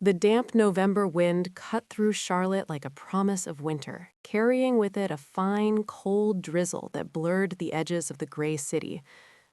The damp November wind cut through Charlotte like a promise of winter, carrying with it a fine, cold drizzle that blurred the edges of the gray city.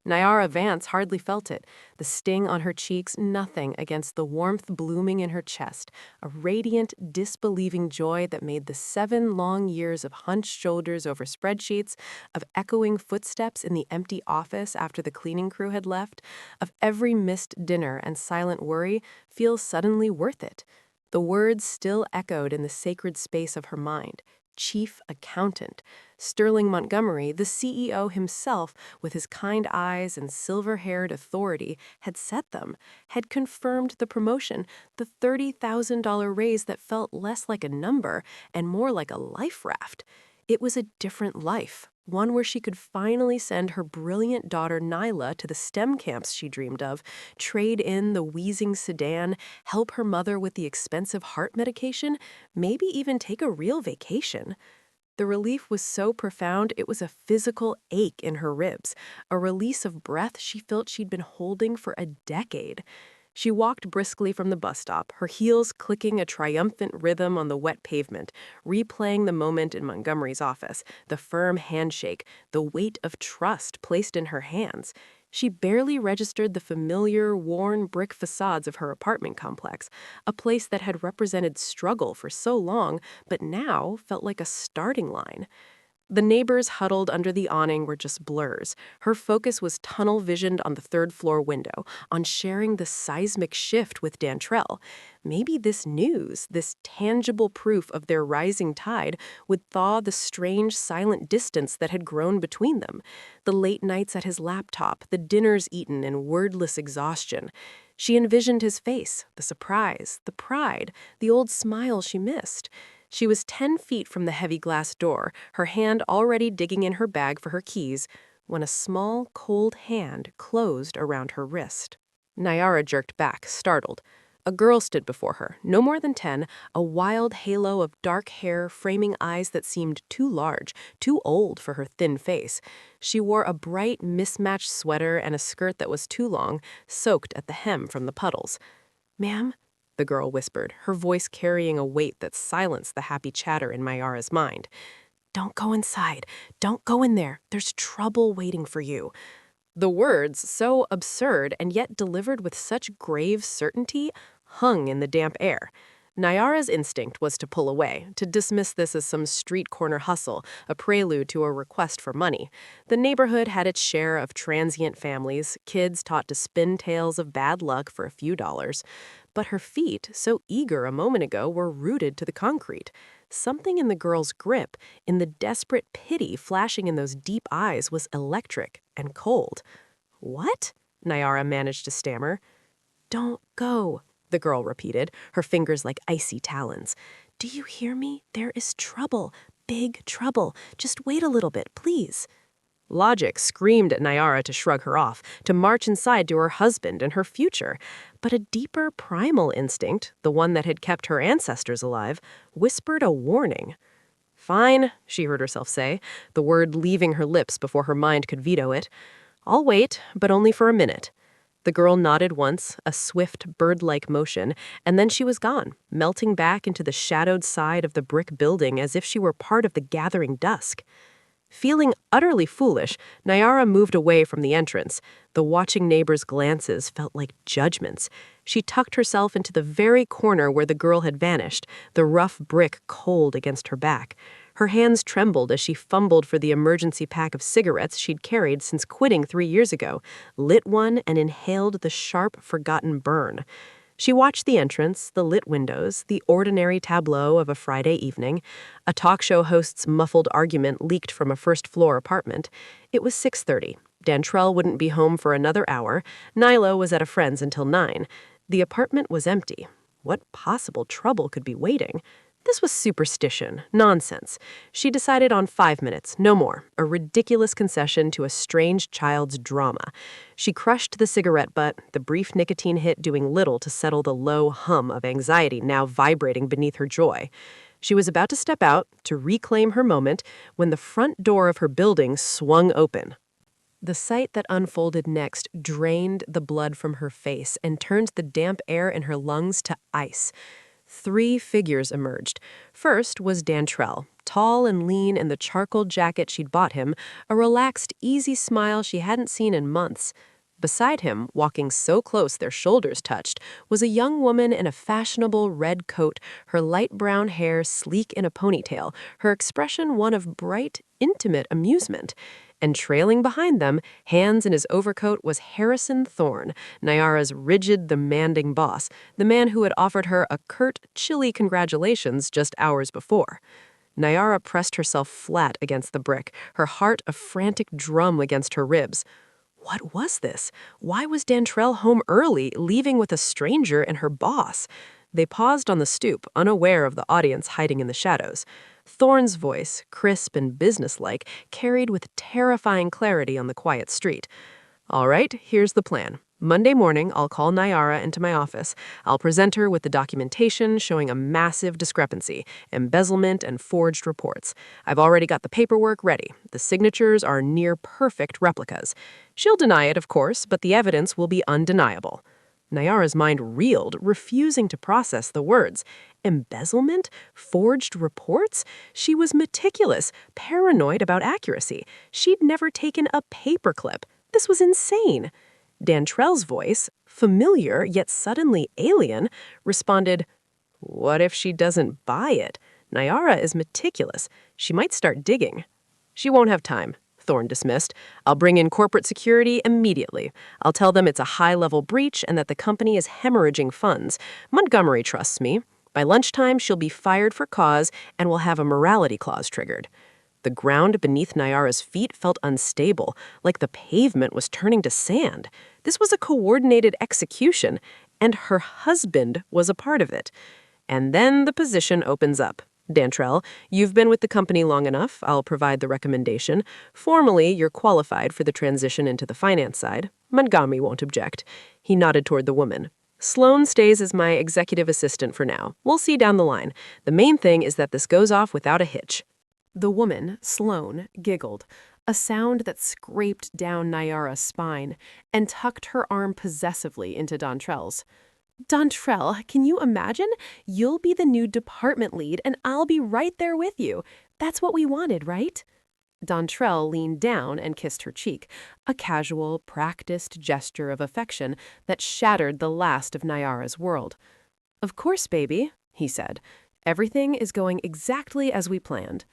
Nyara Vance hardly felt it, the sting on her cheeks nothing against the warmth blooming in her chest, a radiant, disbelieving joy that made the 7 long years of hunched shoulders over spreadsheets, of echoing footsteps in the empty office after the cleaning crew had left, of every missed dinner and silent worry feel suddenly worth it. The words still echoed in the sacred space of her mind. Chief accountant. Sterling Montgomery, the CEO himself, with his kind eyes and silver-haired authority, had set them, had confirmed the promotion, the $30,000 raise that felt less like a number and more like a life raft. It was a different life, one where she could finally send her brilliant daughter Nyla to the STEM camps she dreamed of, trade in the wheezing sedan, help her mother with the expensive heart medication, maybe even take a real vacation. The relief was so profound it was a physical ache in her ribs, a release of breath she felt she'd been holding for a decade. She walked briskly from the bus stop, her heels clicking a triumphant rhythm on the wet pavement, replaying the moment in Montgomery's office, the firm handshake, the weight of trust placed in her hands. She barely registered the familiar, worn brick facades of her apartment complex, a place that had represented struggle for so long, but now felt like a starting line. The neighbors huddled under the awning were just blurs. Her focus was tunnel-visioned on the third-floor window, on sharing the seismic shift with Dantrell. Maybe this news, this tangible proof of their rising tide, would thaw the strange, silent distance that had grown between them. The late nights at his laptop, the dinners eaten in wordless exhaustion. She envisioned his face, the surprise, the pride, the old smile she missed. She was 10 feet from the heavy glass door, her hand already digging in her bag for her keys, when a small, cold hand closed around her wrist. Nyara jerked back, startled. A girl stood before her, no more than 10, a wild halo of dark hair framing eyes that seemed too large, too old for her thin face. She wore a bright, mismatched sweater and a skirt that was too long, soaked at the hem from the puddles. "Ma'am?" the girl whispered, her voice carrying a weight that silenced the happy chatter in Mayara's mind. "Don't go inside. Don't go in there. There's trouble waiting for you." The words, so absurd and yet delivered with such grave certainty, hung in the damp air. Nyara's instinct was to pull away, to dismiss this as some street corner hustle, a prelude to a request for money. The neighborhood had its share of transient families, kids taught to spin tales of bad luck for a few dollars. But her feet, so eager a moment ago, were rooted to the concrete. Something in the girl's grip, in the desperate pity flashing in those deep eyes, was electric and cold. "What?" Nyara managed to stammer. "Don't go," the girl repeated, her fingers like icy talons. "Do you hear me? There is trouble, big trouble. Just wait a little bit, please." Logic screamed at Nyara to shrug her off, to march inside to her husband and her future. But a deeper primal instinct, the one that had kept her ancestors alive, whispered a warning. "Fine," she heard herself say, the word leaving her lips before her mind could veto it. "I'll wait, but only for a minute." The girl nodded once, a swift, bird-like motion, and then she was gone, melting back into the shadowed side of the brick building as if she were part of the gathering dusk. Feeling utterly foolish, Nyara moved away from the entrance. The watching neighbors' glances felt like judgments. She tucked herself into the very corner where the girl had vanished, the rough brick cold against her back. Her hands trembled as she fumbled for the emergency pack of cigarettes she'd carried since quitting 3 years ago, lit one and inhaled the sharp, forgotten burn. She watched the entrance, the lit windows, the ordinary tableau of a Friday evening. A talk show host's muffled argument leaked from a first-floor apartment. It was 6:30. Dantrell wouldn't be home for another hour. Nyla was at a friend's until 9. The apartment was empty. What possible trouble could be waiting? This was superstition, nonsense. She decided on 5 minutes, no more, a ridiculous concession to a strange child's drama. She crushed the cigarette butt, the brief nicotine hit doing little to settle the low hum of anxiety now vibrating beneath her joy. She was about to step out, to reclaim her moment, when the front door of her building swung open. The sight that unfolded next drained the blood from her face and turned the damp air in her lungs to ice. Three figures emerged. First was Dantrell, tall and lean in the charcoal jacket she'd bought him, a relaxed, easy smile she hadn't seen in months. Beside him, walking so close their shoulders touched, was a young woman in a fashionable red coat, her light brown hair sleek in a ponytail, her expression one of bright, intimate amusement. And trailing behind them, hands in his overcoat, was Harrison Thorne, Nyara's rigid, demanding boss, the man who had offered her a curt, chilly congratulations just hours before. Nyara pressed herself flat against the brick, her heart a frantic drum against her ribs. What was this? Why was Dantrell home early, leaving with a stranger and her boss? They paused on the stoop, unaware of the audience hiding in the shadows. Thorne's voice, crisp and businesslike, carried with terrifying clarity on the quiet street. All right, here's the plan. Monday morning, I'll call Nyara into my office. I'll present her with the documentation showing a massive discrepancy, embezzlement, and forged reports. I've already got the paperwork ready. The signatures are near perfect replicas. She'll deny it, of course, but the evidence will be undeniable. Nyara's mind reeled, refusing to process the words. Embezzlement? Forged reports? She was meticulous, paranoid about accuracy. She'd never taken a paperclip. This was insane. Dantrell's voice, familiar yet suddenly alien, responded, "What if she doesn't buy it? Nyara is meticulous. She might start digging." "She won't have time," Thorne dismissed. "I'll bring in corporate security immediately. I'll tell them it's a high-level breach and that the company is hemorrhaging funds. Montgomery trusts me. By lunchtime, she'll be fired for cause and we'll have a morality clause triggered." The ground beneath Nyara's feet felt unstable, like the pavement was turning to sand. This was a coordinated execution, and her husband was a part of it. And then the position opens up. "Dantrell, you've been with the company long enough. I'll provide the recommendation. Formally, you're qualified for the transition into the finance side. Montgomery won't object." He nodded toward the woman. "Sloan stays as my executive assistant for now. We'll see down the line. The main thing is that this goes off without a hitch." The woman, Sloan, giggled, a sound that scraped down Nyara's spine, and tucked her arm possessively into Dantrell's. "Dantrell, can you imagine? You'll be the new department lead, and I'll be right there with you. That's what we wanted, right?" Dantrell leaned down and kissed her cheek, a casual, practiced gesture of affection that shattered the last of Nyara's world. "Of course, baby," he said. "Everything is going exactly as we planned."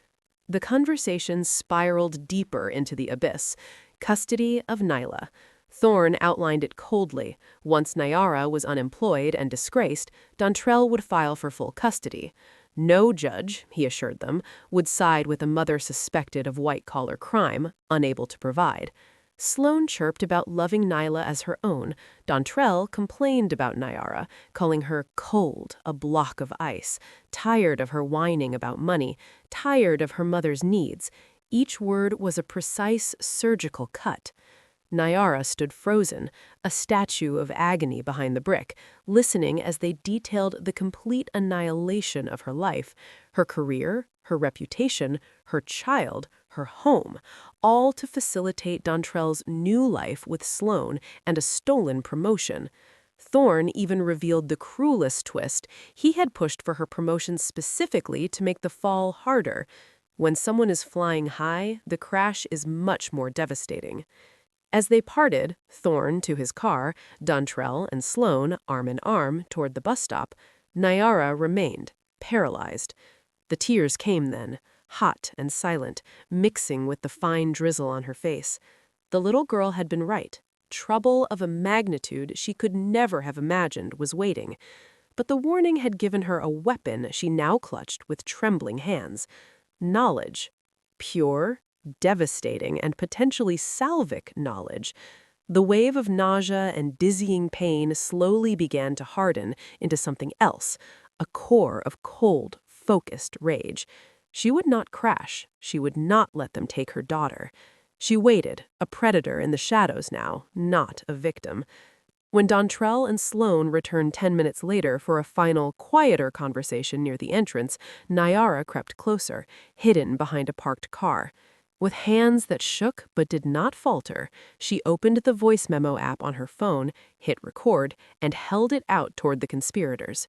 The conversation spiraled deeper into the abyss. Custody of Nyla. Thorne outlined it coldly. Once Nyara was unemployed and disgraced, Dantrell would file for full custody. No judge, he assured them, would side with a mother suspected of white-collar crime, unable to provide. Sloan chirped about loving Nyla as her own. Dantrell complained about Nyara, calling her cold, a block of ice, tired of her whining about money, tired of her mother's needs. Each word was a precise surgical cut. Nyara stood frozen, a statue of agony behind the brick, listening as they detailed the complete annihilation of her life, her career, her reputation, her child, her home, all to facilitate Dantrell's new life with Sloan and a stolen promotion. Thorne even revealed the cruelest twist. He had pushed for her promotion specifically to make the fall harder. When someone is flying high, the crash is much more devastating. As they parted, Thorne to his car, Dantrell and Sloan arm in arm toward the bus stop, Nyara remained, paralyzed. The tears came then, hot and silent, mixing with the fine drizzle on her face. The little girl had been right. Trouble of a magnitude she could never have imagined was waiting. But the warning had given her a weapon she now clutched with trembling hands. Knowledge. Pure, devastating, and potentially salvic knowledge. The wave of nausea and dizzying pain slowly began to harden into something else, a core of cold, focused rage. She would not crash. She would not let them take her daughter. She waited, a predator in the shadows now, not a victim. When Dantrell and Sloan returned 10 minutes later for a final, quieter conversation near the entrance, Nyara crept closer, hidden behind a parked car. With hands that shook but did not falter, she opened the voice memo app on her phone, hit record, and held it out toward the conspirators.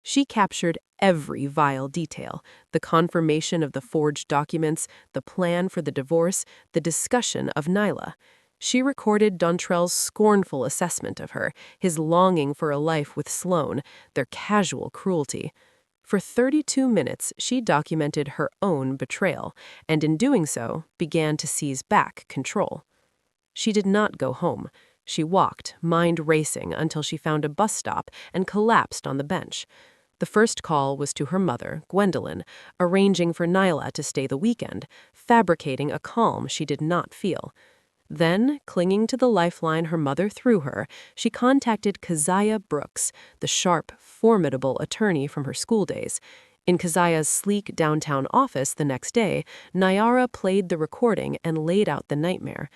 She captured every vile detail: the confirmation of the forged documents, the plan for the divorce, the discussion of Nyla. She recorded Dontrell's scornful assessment of her, his longing for a life with Sloane, their casual cruelty. For 32 minutes, she documented her own betrayal, and in doing so, began to seize back control. She did not go home. She walked, mind racing, until she found a bus stop and collapsed on the bench. The first call was to her mother, Gwendolyn, arranging for Nyla to stay the weekend, fabricating a calm she did not feel. Then, clinging to the lifeline her mother threw her, she contacted Keziah Brooks, the sharp, formidable attorney from her school days. In Keziah's sleek downtown office the next day, Nyara played the recording and laid out the nightmare.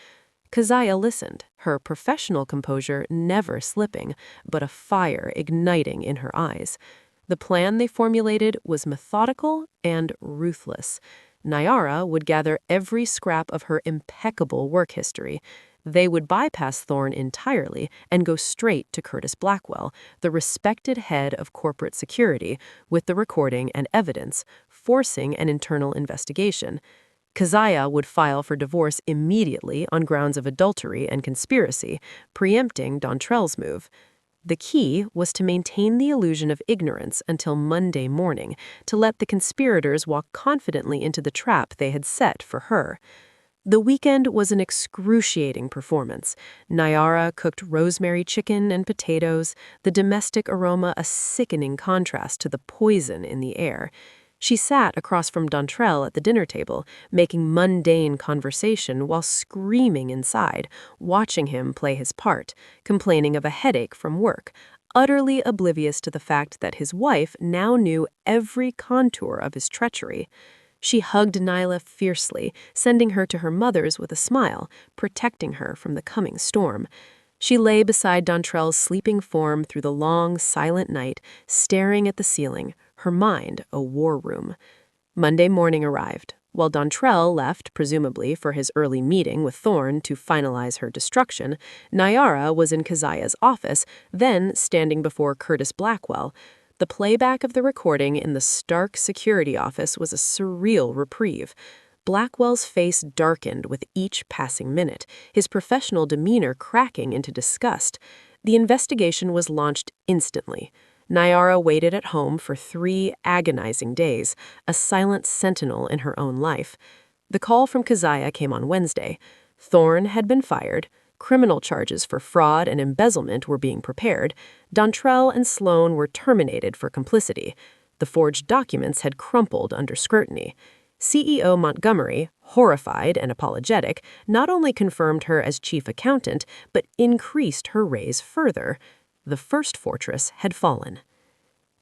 Keziah listened, her professional composure never slipping, but a fire igniting in her eyes. The plan they formulated was methodical and ruthless. Nyara would gather every scrap of her impeccable work history. They would bypass Thorne entirely and go straight to Curtis Blackwell, the respected head of corporate security, with the recording and evidence, forcing an internal investigation. Keziah would file for divorce immediately on grounds of adultery and conspiracy, preempting Dontrell's move. The key was to maintain the illusion of ignorance until Monday morning, to let the conspirators walk confidently into the trap they had set for her. The weekend was an excruciating performance. Nyara cooked rosemary chicken and potatoes, the domestic aroma a sickening contrast to the poison in the air. She sat across from Dontrell at the dinner table, making mundane conversation while screaming inside, watching him play his part, complaining of a headache from work, utterly oblivious to the fact that his wife now knew every contour of his treachery. She hugged Nyla fiercely, sending her to her mother's with a smile, protecting her from the coming storm. She lay beside Dontrell's sleeping form through the long, silent night, staring at the ceiling, her mind a war room. Monday morning arrived. While Dontrell left, presumably for his early meeting with Thorne to finalize her destruction, Nyara was in Keziah's office, then standing before Curtis Blackwell. The playback of the recording in the stark security office was a surreal reprieve. Blackwell's face darkened with each passing minute, his professional demeanor cracking into disgust. The investigation was launched instantly. Nyara waited at home for 3 agonizing days, a silent sentinel in her own life. The call from Keziah came on Wednesday. Thorne had been fired. Criminal charges for fraud and embezzlement were being prepared. Dontrell and Sloane were terminated for complicity. The forged documents had crumpled under scrutiny. CEO Montgomery, horrified and apologetic, not only confirmed her as chief accountant, but increased her raise further. The first fortress had fallen.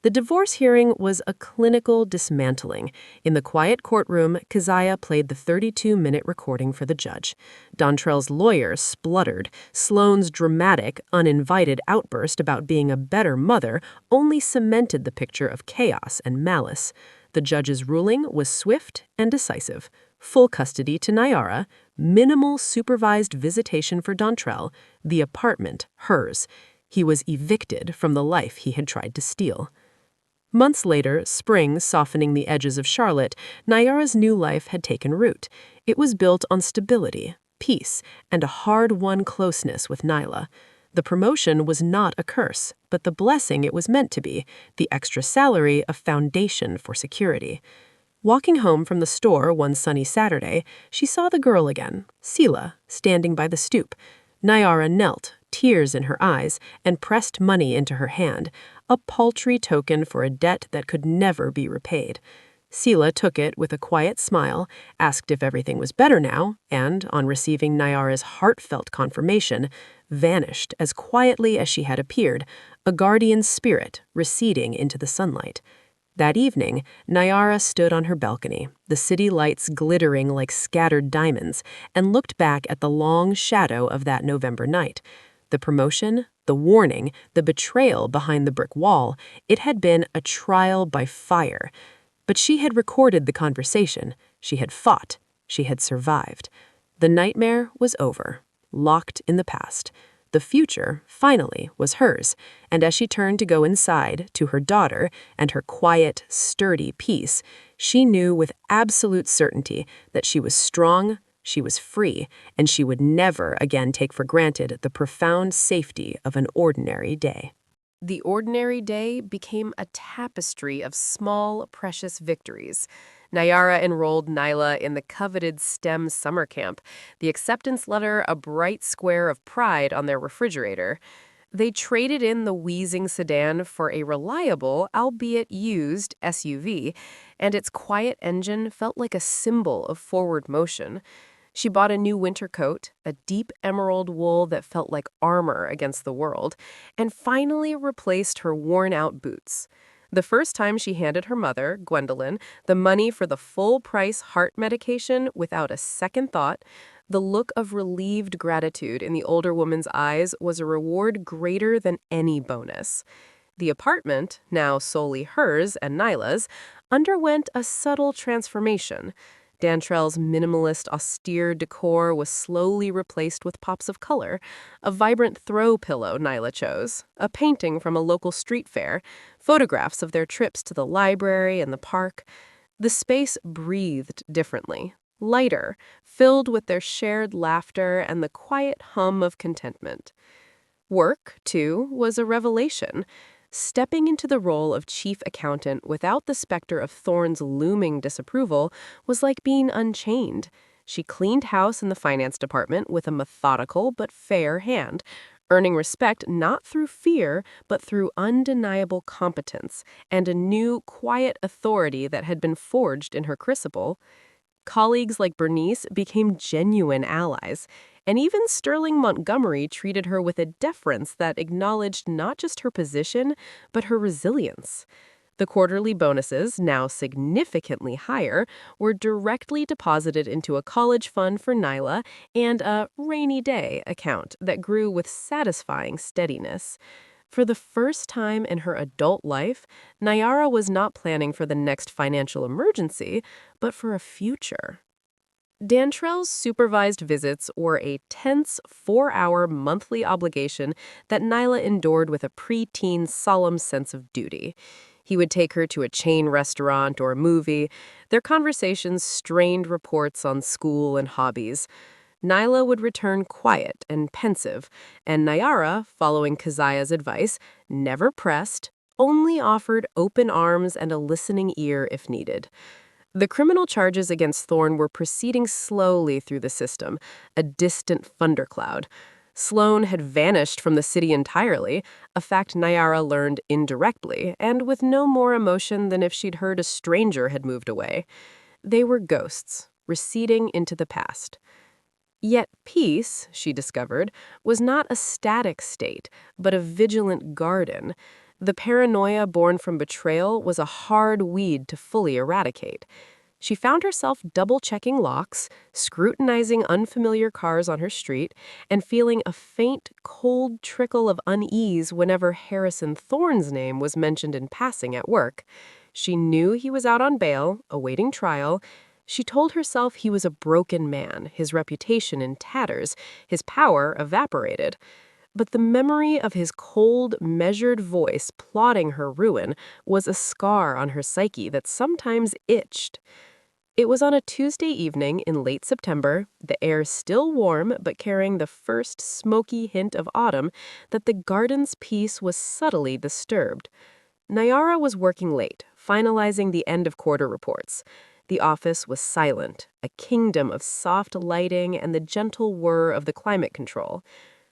The divorce hearing was a clinical dismantling. In the quiet courtroom, Keziah played the 32-minute recording for the judge. Dontrell's lawyer spluttered. Sloane's dramatic, uninvited outburst about being a better mother only cemented the picture of chaos and malice. The judge's ruling was swift and decisive. Full custody to Nyara, minimal supervised visitation for Dontrell, the apartment hers. He was evicted from the life he had tried to steal. Months later, spring softening the edges of Charlotte, Nyara's new life had taken root. It was built on stability, peace, and a hard-won closeness with Nyla. The promotion was not a curse, but the blessing it was meant to be, the extra salary a foundation for security. Walking home from the store one sunny Saturday, she saw the girl again, Sela, standing by the stoop. Nyara knelt, tears in her eyes, and pressed money into her hand, a paltry token for a debt that could never be repaid. Sela took it with a quiet smile, asked if everything was better now, and, on receiving Nyara's heartfelt confirmation, vanished as quietly as she had appeared, a guardian spirit receding into the sunlight. That evening, Nyara stood on her balcony, the city lights glittering like scattered diamonds, and looked back at the long shadow of that November night. The promotion, the warning, the betrayal behind the brick wall, it had been a trial by fire. But she had recorded the conversation. She had fought, She had survived. The nightmare was over, locked in the past. The future, finally, was hers, and as she turned to go inside, to her daughter and her quiet, sturdy peace, she knew with absolute certainty that she was strong, she was free, and she would never again take for granted the profound safety of an ordinary day. The ordinary day became a tapestry of small, precious victories. Nayara enrolled Nyla in the coveted STEM summer camp, the acceptance letter a bright square of pride on their refrigerator. They traded in the wheezing sedan for a reliable, albeit used, SUV, and its quiet engine felt like a symbol of forward motion. She bought a new winter coat, a deep emerald wool that felt like armor against the world, and finally replaced her worn-out boots. The first time she handed her mother, Gwendolyn, the money for the full-price heart medication without a second thought, the look of relieved gratitude in the older woman's eyes was a reward greater than any bonus. The apartment, now solely hers and Nyla's, underwent a subtle transformation. Dantrell's minimalist, austere decor was slowly replaced with pops of color. A vibrant throw pillow Nyla chose, a painting from a local street fair, photographs of their trips to the library and the park. The space breathed differently, lighter, filled with their shared laughter and the quiet hum of contentment. Work, too, was a revelation. Stepping into the role of chief accountant without the specter of Thorne's looming disapproval was like being unchained. She cleaned house in the finance department with a methodical but fair hand, earning respect not through fear but through undeniable competence and a new, quiet authority that had been forged in her crucible. Colleagues like Bernice became genuine allies, and even Sterling Montgomery treated her with a deference that acknowledged not just her position, but her resilience. The quarterly bonuses, now significantly higher, were directly deposited into a college fund for Nyla and a rainy day account that grew with satisfying steadiness. For the first time in her adult life, Nayara was not planning for the next financial emergency, but for a future. Dantrell's supervised visits were a tense 4-hour monthly obligation that Nyla endured with a preteen solemn sense of duty. He would take her to a chain restaurant or a movie. Their conversations strained reports on school and hobbies. Nyla would return quiet and pensive, and Nayara, following Keziah's advice, never pressed, only offered open arms and a listening ear if needed. The criminal charges against Thorne were proceeding slowly through the system, a distant thundercloud. Sloan had vanished from the city entirely, a fact Nayara learned indirectly, and with no more emotion than if she'd heard a stranger had moved away. They were ghosts, receding into the past. Yet peace, she discovered, was not a static state, but a vigilant garden. The paranoia born from betrayal was a hard weed to fully eradicate. She found herself double-checking locks, scrutinizing unfamiliar cars on her street, and feeling a faint, cold trickle of unease whenever Harrison Thorne's name was mentioned in passing at work. She knew he was out on bail, awaiting trial. She told herself he was a broken man, his reputation in tatters, his power evaporated. But the memory of his cold, measured voice plotting her ruin was a scar on her psyche that sometimes itched. It was on a Tuesday evening in late September, the air still warm but carrying the first smoky hint of autumn, that the garden's peace was subtly disturbed. Nayara was working late, finalizing the end-of-quarter reports. The office was silent, a kingdom of soft lighting and the gentle whir of the climate control.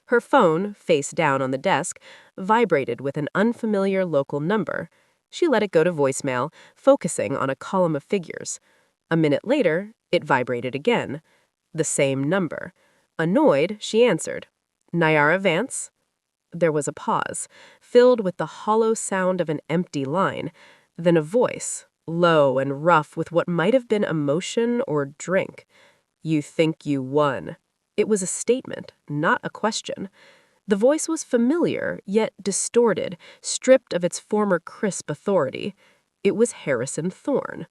Her phone, face down on the desk, vibrated with an unfamiliar local number. She let it go to voicemail, focusing on a column of figures. A minute later, it vibrated again. The same number. Annoyed, she answered. Nayara Vance? There was a pause, filled with the hollow sound of an empty line. Then a voice, low and rough with what might have been emotion or drink. You think you won. It was a statement, not a question. The voice was familiar, yet distorted, stripped of its former crisp authority. It was Harrison Thorne.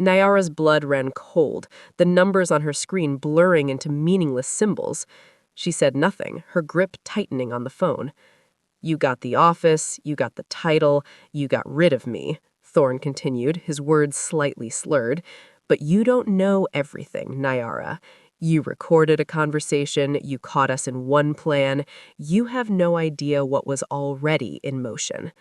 Nyara's blood ran cold, the numbers on her screen blurring into meaningless symbols. She said nothing, her grip tightening on the phone. You got the office, you got the title, you got rid of me, Thorne continued, his words slightly slurred. But you don't know everything, Nyara. You recorded a conversation, you caught us in one plan. You have no idea what was already in motion.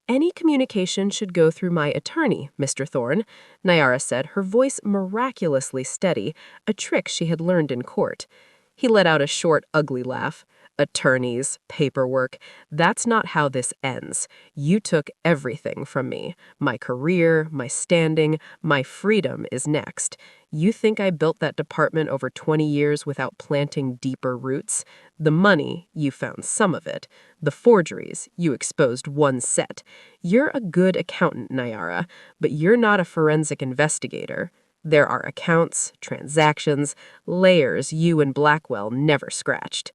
Any communication should go through my attorney, Mr. Thorne, Nyara said, her voice miraculously steady, a trick she had learned in court. He let out a short, ugly laugh. Attorneys, paperwork, that's not how this ends. You took everything from me. My career, my standing, my freedom is next. You think I built that department over 20 years without planting deeper roots? The money, you found some of it. The forgeries, you exposed one set. You're a good accountant, Nyara, but you're not a forensic investigator. There are accounts, transactions, layers you and Blackwell never scratched.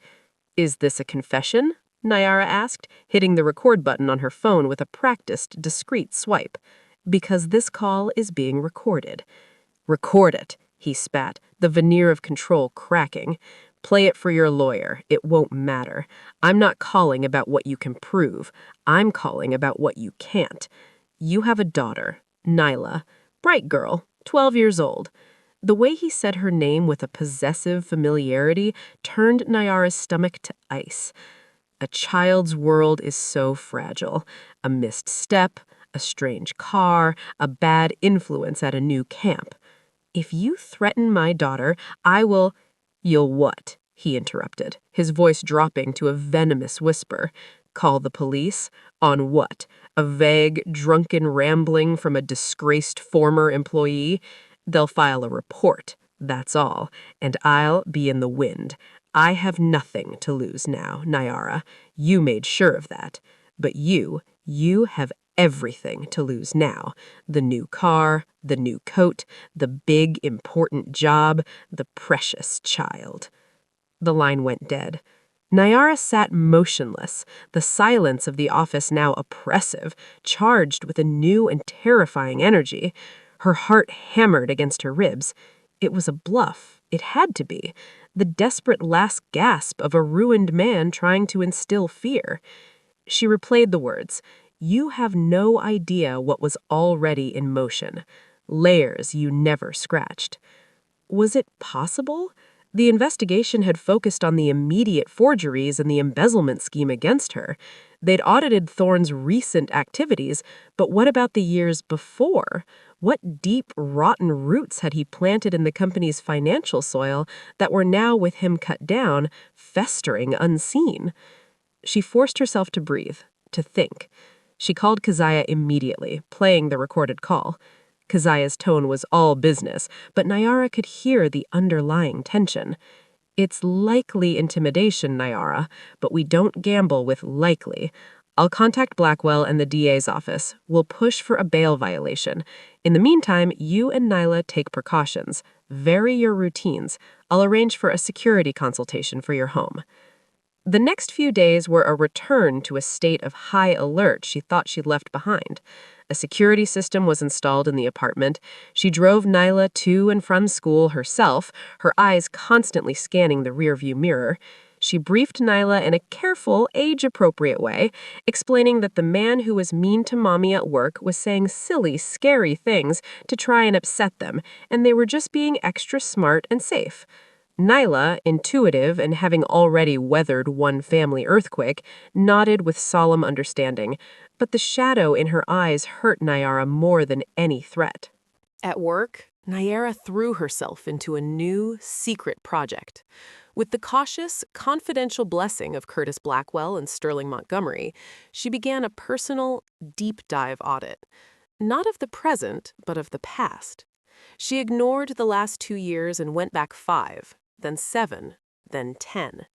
Is this a confession? Nyara asked, hitting the record button on her phone with a practiced, discreet swipe. Because this call is being recorded. Record it, he spat, the veneer of control cracking. Play it for your lawyer. It won't matter. I'm not calling about what you can prove. I'm calling about what you can't. You have a daughter, Nyla. Bright girl, 12 years old. The way he said her name with a possessive familiarity turned Nyara's stomach to ice. A child's world is so fragile. A missed step, a strange car, a bad influence at a new camp. If you threaten my daughter, I will— You'll what? He interrupted, his voice dropping to a venomous whisper. Call the police? On what? A vague, drunken rambling from a disgraced former employee? They'll file a report, that's all, and I'll be in the wind. I have nothing to lose now, Nyara. You made sure of that. But you have everything to lose now. The new car, the new coat, the big, important job, the precious child. The line went dead. Nyara sat motionless, the silence of the office now oppressive, charged with a new and terrifying energy. Her heart hammered against her ribs. It was a bluff. It had to be. The desperate last gasp of a ruined man trying to instill fear. She replayed the words. You have no idea what was already in motion. Layers you never scratched. Was it possible? The investigation had focused on the immediate forgeries and the embezzlement scheme against her. They'd audited Thorne's recent activities, but what about the years before? What deep, rotten roots had he planted in the company's financial soil that were now, with him cut down, festering unseen? She forced herself to breathe, to think. She called Keziah immediately, playing the recorded call. Keziah's tone was all business, but Nyara could hear the underlying tension. It's likely intimidation, Nyara, but we don't gamble with likely. I'll contact Blackwell and the DA's office. We'll push for a bail violation. In the meantime, you and Nyla take precautions. Vary your routines. I'll arrange for a security consultation for your home. The next few days were a return to a state of high alert she thought she'd left behind. A security system was installed in the apartment. She drove Nyla to and from school herself, her eyes constantly scanning the rearview mirror. She briefed Nyla in a careful, age-appropriate way, explaining that the man who was mean to Mommy at work was saying silly, scary things to try and upset them, and they were just being extra smart and safe. Nyla, intuitive and having already weathered one family earthquake, nodded with solemn understanding, but the shadow in her eyes hurt Nyara more than any threat. At work, Nyara threw herself into a new, secret project. With the cautious, confidential blessing of Curtis Blackwell and Sterling Montgomery, she began a personal, deep-dive audit. Not of the present, but of the past. She ignored the last 2 years and went back 5, then 7, then 10.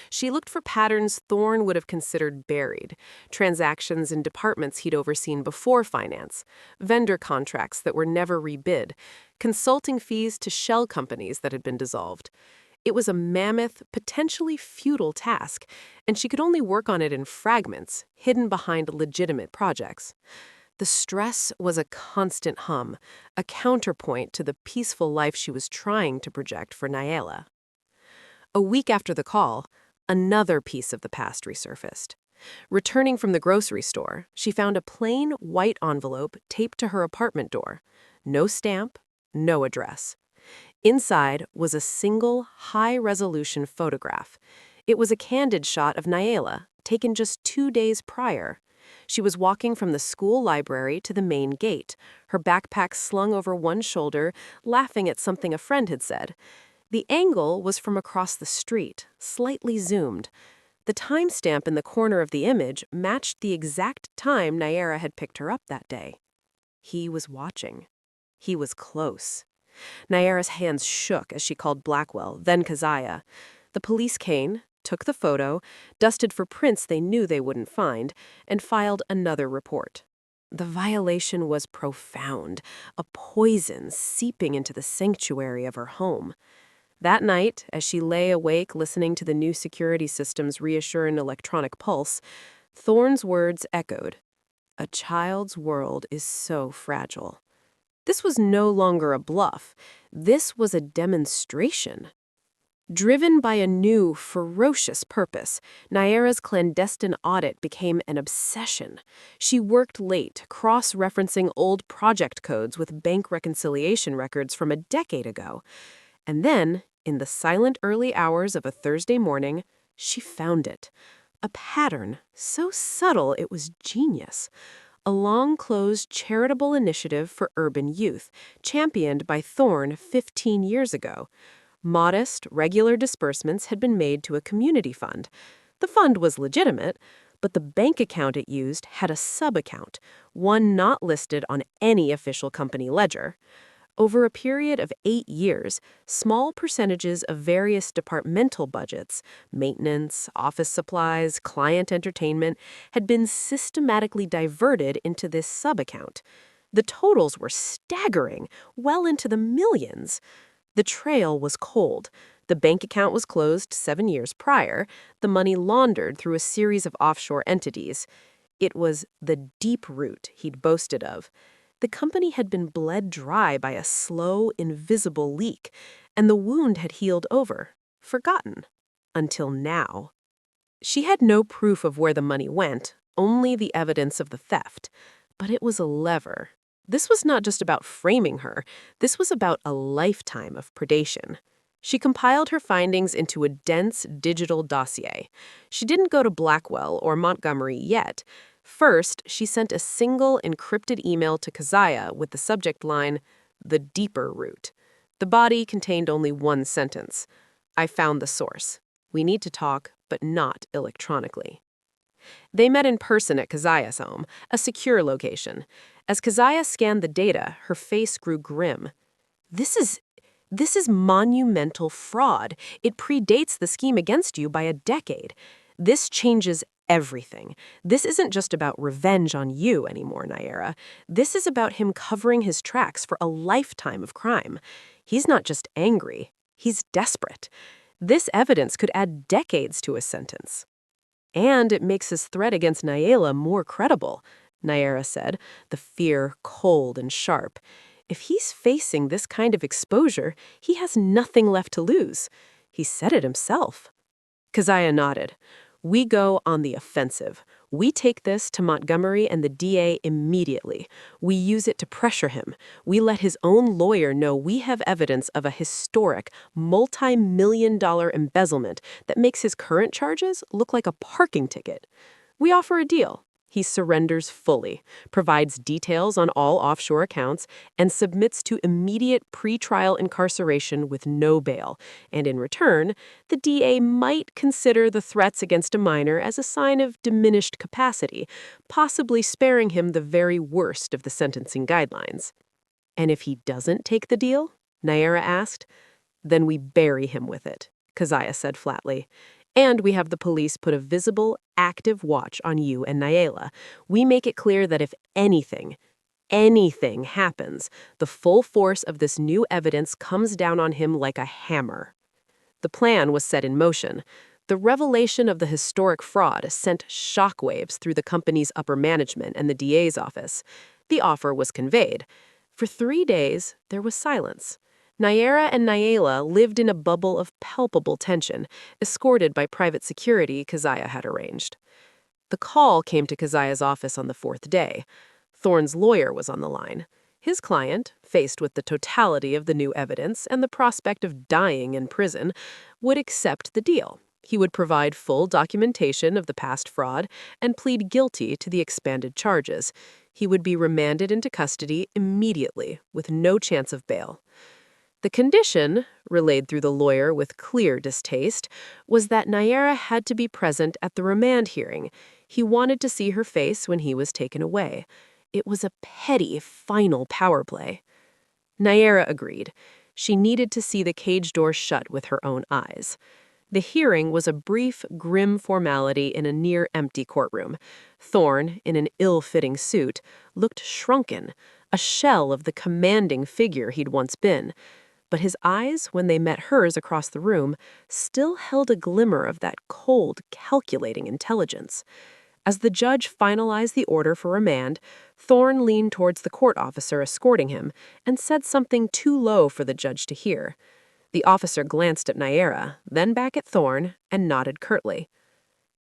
She looked for patterns Thorne would have considered buried, transactions in departments he'd overseen before finance, vendor contracts that were never rebid, consulting fees to shell companies that had been dissolved. It was a mammoth, potentially futile task, and she could only work on it in fragments, hidden behind legitimate projects. The stress was a constant hum, a counterpoint to the peaceful life she was trying to project for Nayela. A week after the call, another piece of the past resurfaced. Returning from the grocery store, she found a plain white envelope taped to her apartment door. No stamp, no address. Inside was a single, high-resolution photograph. It was a candid shot of Nayela, taken just 2 days prior. She was walking from the school library to the main gate, her backpack slung over one shoulder, laughing at something a friend had said. The angle was from across the street, slightly zoomed. The timestamp in the corner of the image matched the exact time Nayara had picked her up that day. He was watching. He was close. Nayara's hands shook as she called Blackwell, then Keziah. The police came, took the photo, dusted for prints they knew they wouldn't find, and filed another report. The violation was profound, a poison seeping into the sanctuary of her home. That night, as she lay awake listening to the new security system's reassuring electronic pulse, Thorne's words echoed. A child's world is so fragile. This was no longer a bluff. This was a demonstration. Driven by a new, ferocious purpose, Nayara's clandestine audit became an obsession. She worked late, cross-referencing old project codes with bank reconciliation records from a decade ago. And then, in the silent early hours of a Thursday morning, she found it. A pattern so subtle it was genius. A long-closed charitable initiative for urban youth, championed by Thorne 15 years ago. Modest, regular disbursements had been made to a community fund. The fund was legitimate, but the bank account it used had a sub-account, one not listed on any official company ledger. Over a period of 8 years, small percentages of various departmental budgets, maintenance, office supplies, client entertainment, had been systematically diverted into this sub-account. The totals were staggering, well into the millions. The trail was cold. The bank account was closed 7 years prior, the money laundered through a series of offshore entities. It was the deep root he'd boasted of. The company had been bled dry by a slow, invisible leak, and the wound had healed over, forgotten, until now. She had no proof of where the money went, only the evidence of the theft. But it was a lever. This was not just about framing her. This was about a lifetime of predation. She compiled her findings into a dense digital dossier. She didn't go to Blackwell or Montgomery yet. First, she sent a single encrypted email to Keziah with the subject line, "The deeper root." The body contained only one sentence. "I found the source. We need to talk, but not electronically." They met in person at Keziah's home, a secure location. As Keziah scanned the data, her face grew grim. This is monumental fraud. It predates the scheme against you by a decade. This changes everything. This isn't just about revenge on you anymore, Nayara. This is about him covering his tracks for a lifetime of crime. He's not just angry. He's desperate. This evidence could add decades to his sentence. And it makes his threat against Nayela more credible, Nayara said, the fear cold and sharp. If he's facing this kind of exposure, he has nothing left to lose. He said it himself. Keziah nodded. We go on the offensive. We take this to Montgomery and the DA immediately. We use it to pressure him. We let his own lawyer know we have evidence of a historic, multi-million-dollar embezzlement that makes his current charges look like a parking ticket. We offer a deal. He surrenders fully, provides details on all offshore accounts, and submits to immediate pretrial incarceration with no bail. And in return, the DA might consider the threats against a minor as a sign of diminished capacity, possibly sparing him the very worst of the sentencing guidelines. And if he doesn't take the deal, Nayara asked, then we bury him with it, Keziah said flatly. And we have the police put a visible, active watch on you and Nayela. We make it clear that if anything happens, the full force of this new evidence comes down on him like a hammer. The plan was set in motion. The revelation of the historic fraud sent shockwaves through the company's upper management and the DA's office. The offer was conveyed. For 3 days, there was silence. Naira and Naela lived in a bubble of palpable tension, escorted by private security Keziah had arranged. The call came to Keziah's office on the fourth day. Thorne's lawyer was on the line. His client, faced with the totality of the new evidence and the prospect of dying in prison, would accept the deal. He would provide full documentation of the past fraud and plead guilty to the expanded charges. He would be remanded into custody immediately, with no chance of bail. The condition, relayed through the lawyer with clear distaste, was that Naira had to be present at the remand hearing. He wanted to see her face when he was taken away. It was a petty, final power play. Naira agreed. She needed to see the cage door shut with her own eyes. The hearing was a brief, grim formality in a near-empty courtroom. Thorne, in an ill-fitting suit, looked shrunken, a shell of the commanding figure he'd once been. But his eyes, when they met hers across the room, still held a glimmer of that cold, calculating intelligence. As the judge finalized the order for remand, Thorne leaned towards the court officer escorting him and said something too low for the judge to hear. The officer glanced at Naira, then back at Thorne, and nodded curtly.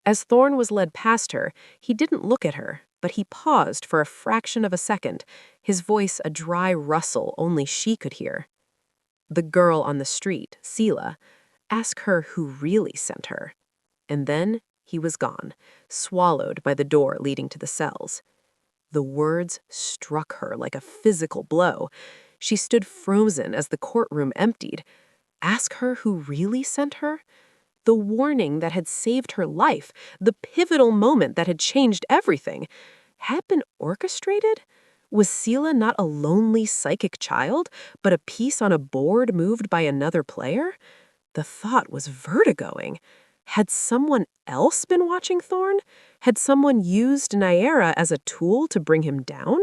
As Thorne was led past her, he didn't look at her, but he paused for a fraction of a second, his voice a dry rustle only she could hear. The girl on the street, Sela, ask her who really sent her. And then he was gone, swallowed by the door leading to the cells. The words struck her like a physical blow. She stood frozen as the courtroom emptied. Ask her who really sent her? The warning that had saved her life, the pivotal moment that had changed everything, had been orchestrated? Was Sela not a lonely psychic child, but a piece on a board moved by another player? The thought was vertigoing. Had someone else been watching Thorne? Had someone used Naira as a tool to bring him down?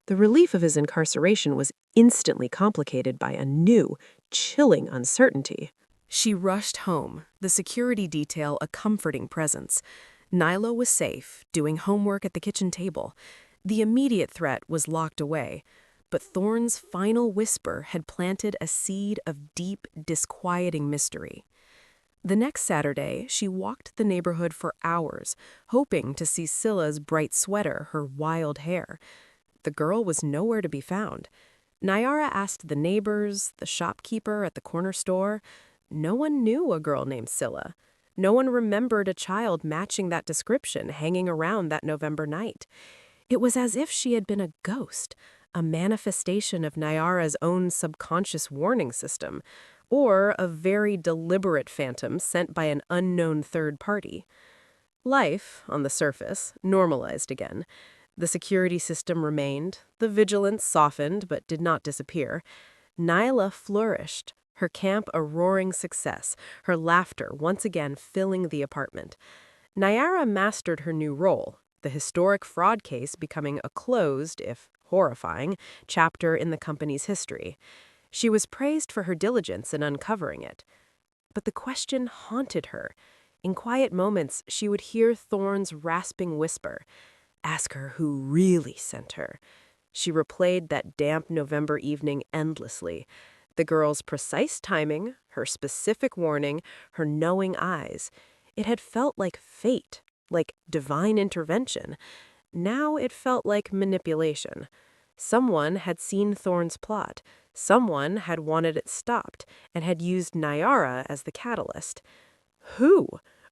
The relief of his incarceration was instantly complicated by a new, chilling uncertainty. She rushed home, the security detail a comforting presence. Nyla was safe, doing homework at the kitchen table. The immediate threat was locked away, but Thorne's final whisper had planted a seed of deep, disquieting mystery. The next Saturday, she walked the neighborhood for hours, hoping to see Scylla's bright sweater, her wild hair. The girl was nowhere to be found. Naira asked the neighbors, the shopkeeper at the corner store. No one knew a girl named Scylla. No one remembered a child matching that description hanging around that November night. It was as if she had been a ghost, a manifestation of Naira's own subconscious warning system, or a very deliberate phantom sent by an unknown third party. Life, on the surface, normalized again. The security system remained, the vigilance softened but did not disappear. Nyla flourished, her camp a roaring success, her laughter once again filling the apartment. Naira mastered her new role, the historic fraud case becoming a closed, if horrifying, chapter in the company's history. She was praised for her diligence in uncovering it. But the question haunted her. In quiet moments, she would hear Thorne's rasping whisper, ask her who really sent her. She replayed that damp November evening endlessly. The girl's precise timing, her specific warning, her knowing eyes. It had felt like fate, like divine intervention. Now it felt like manipulation. Someone had seen Thorne's plot. Someone had wanted it stopped and had used Naira as the catalyst. Who?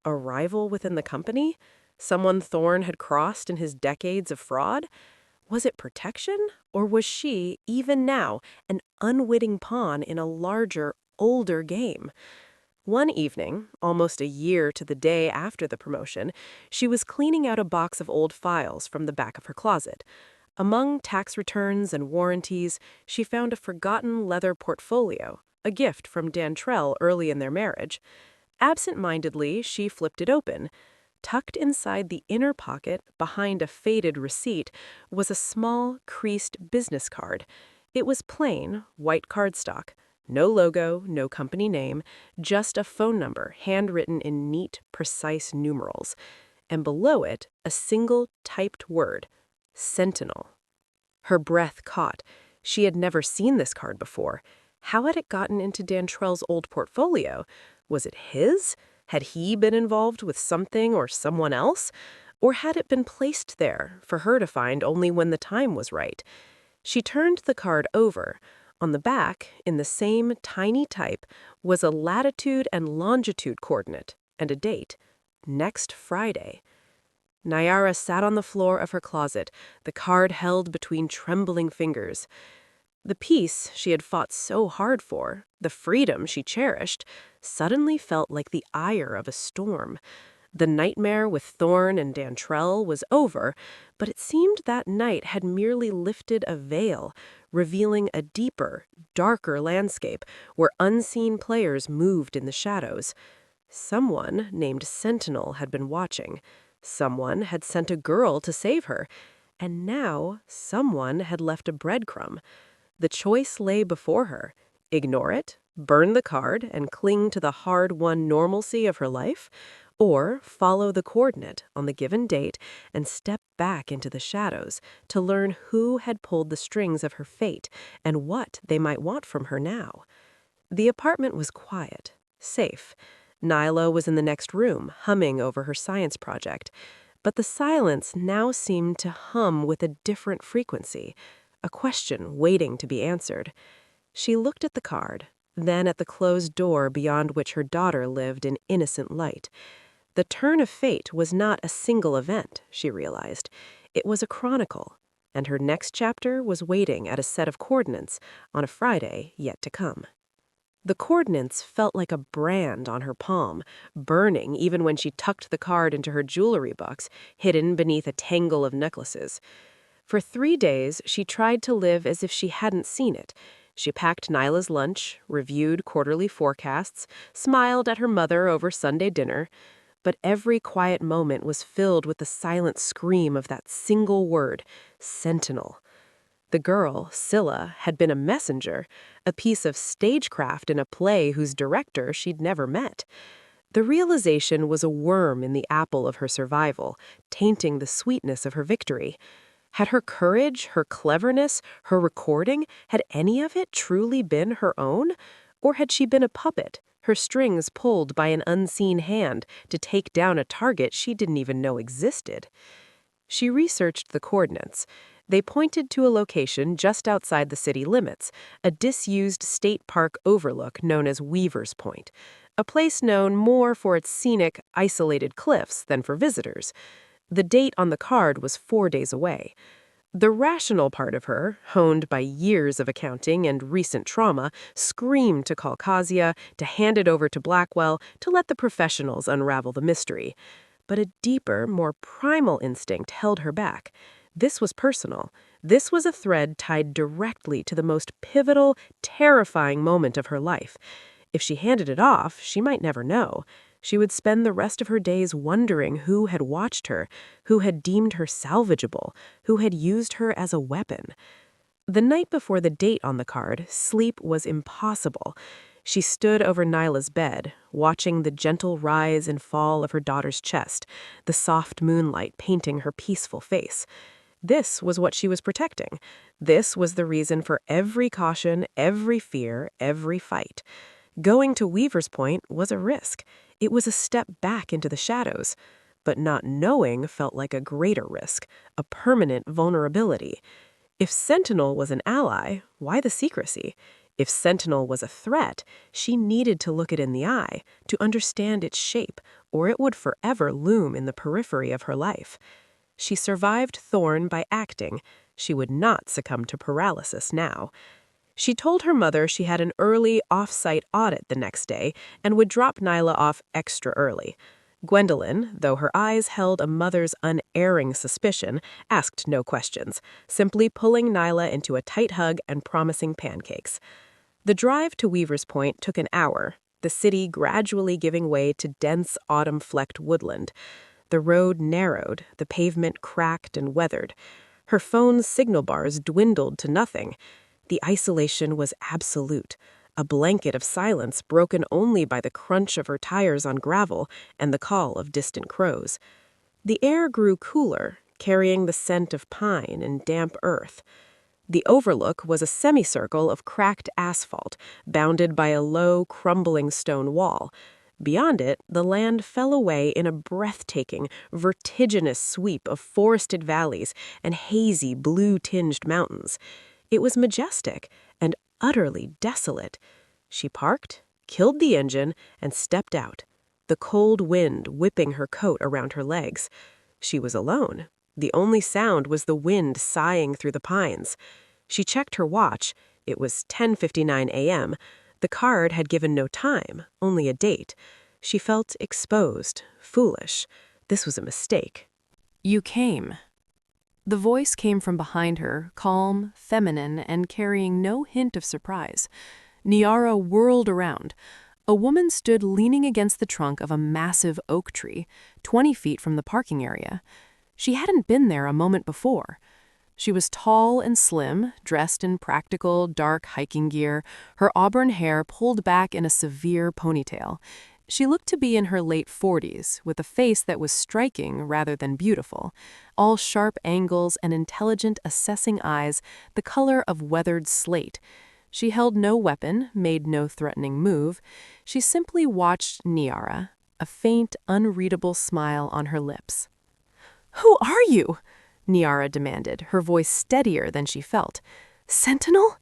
A rival within the company? Someone Thorne had crossed in his decades of fraud? Was it protection, or was she, even now, an unwitting pawn in a larger, older game? One evening, almost a year to the day after the promotion, she was cleaning out a box of old files from the back of her closet. Among tax returns and warranties, she found a forgotten leather portfolio, a gift from Dantrell early in their marriage. Absent-mindedly, she flipped it open. Tucked inside the inner pocket, behind a faded receipt, was a small, creased business card. It was plain, white cardstock. No logo, no company name, just a phone number handwritten in neat, precise numerals. And below it, a single typed word, Sentinel. Her breath caught. She had never seen this card before. How had it gotten into Dantrell's old portfolio? Was it his? Had he been involved with something or someone else? Or had it been placed there for her to find only when the time was right? She turned the card over. On the back, in the same tiny type, was a latitude and longitude coordinate and a date. Next Friday. Nyara sat on the floor of her closet, the card held between trembling fingers. The peace she had fought so hard for, the freedom she cherished, suddenly felt like the ire of a storm. The nightmare with Thorne and Dantrell was over, but it seemed that night had merely lifted a veil, revealing a deeper, darker landscape where unseen players moved in the shadows. Someone named Sentinel had been watching. Someone had sent a girl to save her, and now someone had left a breadcrumb. The choice lay before her. Ignore it, burn the card, and cling to the hard-won normalcy of her life, or follow the coordinate on the given date and step back into the shadows to learn who had pulled the strings of her fate and what they might want from her now. The apartment was quiet, safe. Nyla was in the next room, humming over her science project. But the silence now seemed to hum with a different frequency, a question waiting to be answered. She looked at the card, then at the closed door beyond which her daughter lived in innocent light. The turn of fate was not a single event, she realized. It was a chronicle, and her next chapter was waiting at a set of coordinates on a Friday yet to come. The coordinates felt like a brand on her palm, burning even when she tucked the card into her jewelry box, hidden beneath a tangle of necklaces. For 3 days, she tried to live as if she hadn't seen it. She packed Nyla's lunch, reviewed quarterly forecasts, smiled at her mother over Sunday dinner. But every quiet moment was filled with the silent scream of that single word, Sentinel. The girl, Scylla, had been a messenger, a piece of stagecraft in a play whose director she'd never met. The realization was a worm in the apple of her survival, tainting the sweetness of her victory. Had her courage, her cleverness, her recording, had any of it truly been her own? Or had she been a puppet, her strings pulled by an unseen hand to take down a target she didn't even know existed? She researched the coordinates. They pointed to a location just outside the city limits, a disused state park overlook known as Weaver's Point, a place known more for its scenic, isolated cliffs than for visitors. The date on the card was 4 days away. The rational part of her, honed by years of accounting and recent trauma, screamed to call Kasia, to hand it over to Blackwell, to let the professionals unravel the mystery. But a deeper, more primal instinct held her back. This was personal. This was a thread tied directly to the most pivotal, terrifying moment of her life. If she handed it off, she might never know. She would spend the rest of her days wondering who had watched her, who had deemed her salvageable, who had used her as a weapon. The night before the date on the card, sleep was impossible. She stood over Nyla's bed, watching the gentle rise and fall of her daughter's chest, the soft moonlight painting her peaceful face. This was what she was protecting. This was the reason for every caution, every fear, every fight. Going to Weaver's Point was a risk. It was a step back into the shadows. But not knowing felt like a greater risk, a permanent vulnerability. If Sentinel was an ally, why the secrecy? If Sentinel was a threat, she needed to look it in the eye, to understand its shape, or it would forever loom in the periphery of her life. She survived Thorne by acting. She would not succumb to paralysis now. She told her mother she had an early, off-site audit the next day and would drop Nyla off extra early. Gwendolyn, though her eyes held a mother's unerring suspicion, asked no questions, simply pulling Nyla into a tight hug and promising pancakes. The drive to Weaver's Point took an hour, the city gradually giving way to dense autumn-flecked woodland. The road narrowed, the pavement cracked and weathered. Her phone's signal bars dwindled to nothing. The isolation was absolute, a blanket of silence broken only by the crunch of her tires on gravel and the call of distant crows. The air grew cooler, carrying the scent of pine and damp earth. The overlook was a semicircle of cracked asphalt, bounded by a low, crumbling stone wall. Beyond it, the land fell away in a breathtaking, vertiginous sweep of forested valleys and hazy, blue-tinged mountains. It was majestic and utterly desolate. She parked, killed the engine, and stepped out, the cold wind whipping her coat around her legs. She was alone. The only sound was the wind sighing through the pines. She checked her watch. It was 10:59 a.m. The card had given no time, only a date. She felt exposed, foolish. This was a mistake. "You came." The voice came from behind her, calm, feminine, and carrying no hint of surprise. Niara whirled around. A woman stood leaning against the trunk of a massive oak tree, 20 feet from the parking area. She hadn't been there a moment before. She was tall and slim, dressed in practical, dark hiking gear, her auburn hair pulled back in a severe ponytail. She looked to be in her late 40s, with a face that was striking rather than beautiful, all sharp angles and intelligent, assessing eyes, the color of weathered slate. She held no weapon, made no threatening move. She simply watched Niara, a faint, unreadable smile on her lips. "Who are you?" Niara demanded, her voice steadier than she felt. "Sentinel?"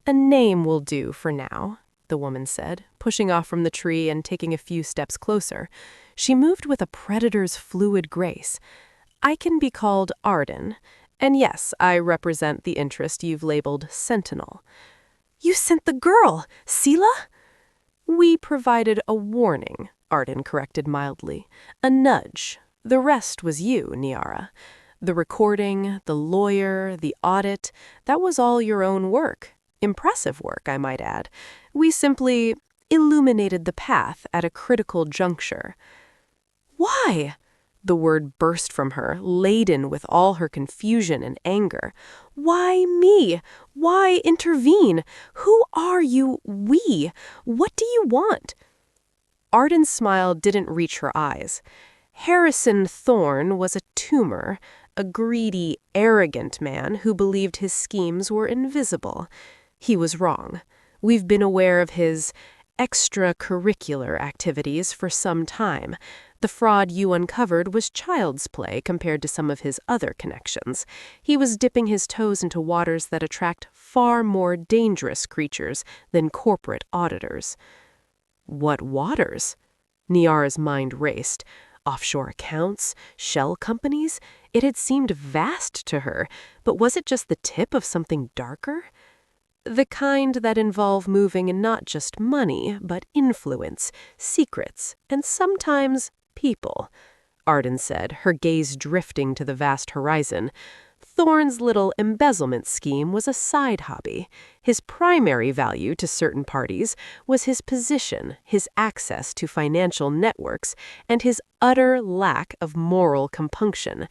"A name will do for now," the woman said, pushing off from the tree and taking a few steps closer. She moved with a predator's fluid grace. "I can be called Arden, and yes, I represent the interest you've labeled Sentinel." "You sent the girl, Sela?" "We provided a warning," Arden corrected mildly. "A nudge. The rest was you, Niara. The recording, the lawyer, the audit, that was all your own work. Impressive work, I might add. We simply illuminated the path at a critical juncture." "Why?" The word burst from her, laden with all her confusion and anger. "Why me? Why intervene? Who are you, we? What do you want?" Arden's smile didn't reach her eyes. Harrison Thorne was a tumor, a greedy, arrogant man who believed his schemes were invisible. He was wrong. We've been aware of his extracurricular activities for some time. The fraud you uncovered was child's play compared to some of his other connections. He was dipping his toes into waters that attract far more dangerous creatures than corporate auditors. What waters? Niara's mind raced. Offshore accounts? Shell companies? It had seemed vast to her, but was it just the tip of something darker? The kind that involve moving in not just money, but influence, secrets, and sometimes people, Arden said, her gaze drifting to the vast horizon. Thorne's little embezzlement scheme was a side hobby. His primary value to certain parties was his position, his access to financial networks, and his utter lack of moral compunction.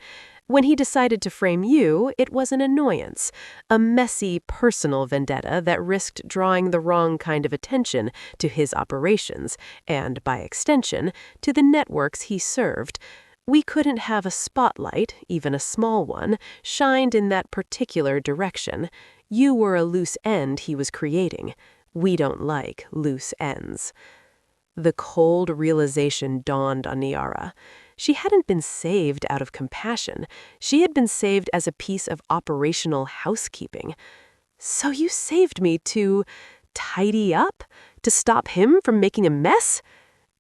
When he decided to frame you, it was an annoyance, a messy personal vendetta that risked drawing the wrong kind of attention to his operations and, by extension, to the networks he served. We couldn't have a spotlight, even a small one, shined in that particular direction. You were a loose end he was creating. We don't like loose ends. The cold realization dawned on Niara. She hadn't been saved out of compassion. She had been saved as a piece of operational housekeeping. "So you saved me to tidy up? To stop him from making a mess?"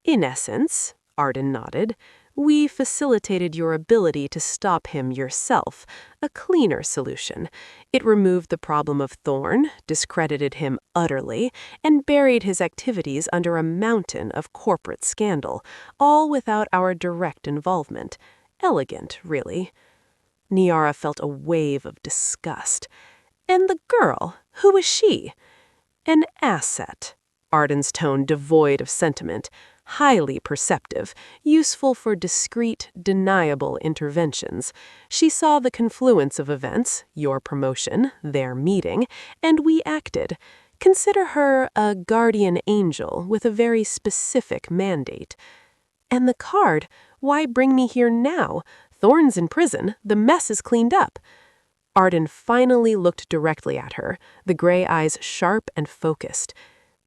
"In essence," Arden nodded. "We facilitated your ability to stop him yourself, a cleaner solution. It removed the problem of Thorne, discredited him utterly, and buried his activities under a mountain of corporate scandal, all without our direct involvement. Elegant, really." Niara felt a wave of disgust. "And the girl, who was she?" "An asset," Arden's tone devoid of sentiment. "Highly perceptive, useful for discreet, deniable interventions. She saw the confluence of events, your promotion, their meeting, and we acted. Consider her a guardian angel with a very specific mandate. And the card, why bring me here now? Thorne's in prison, the mess is cleaned up. Arden finally looked directly at her, the gray eyes sharp and focused.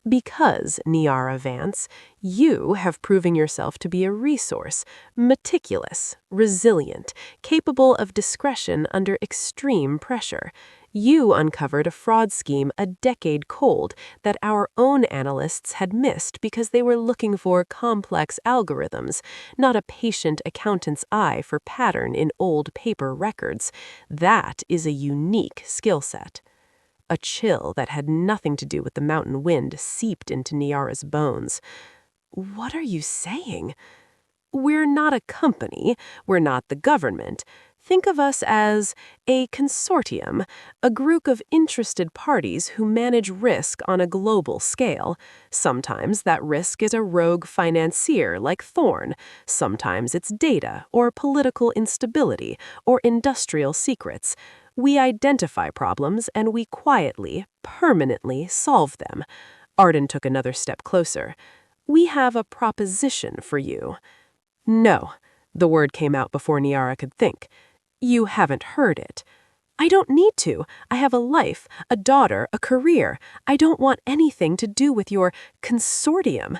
Because, Niara Vance, you have proven yourself to be a resource, meticulous, resilient, capable of discretion under extreme pressure. You uncovered a fraud scheme a decade cold that our own analysts had missed because they were looking for complex algorithms, not a patient accountant's eye for pattern in old paper records. That is a unique skill set. A chill that had nothing to do with the mountain wind seeped into Niara's bones. What are you saying? We're not a company. We're not the government. Think of us as a consortium, a group of interested parties who manage risk on a global scale. Sometimes that risk is a rogue financier like Thorne. Sometimes it's data or political instability or industrial secrets. We identify problems and we quietly, permanently solve them. Arden took another step closer. We have a proposition for you. No, the word came out before Niara could think. You haven't heard it. I don't need to. I have a life, a daughter, a career. I don't want anything to do with your consortium.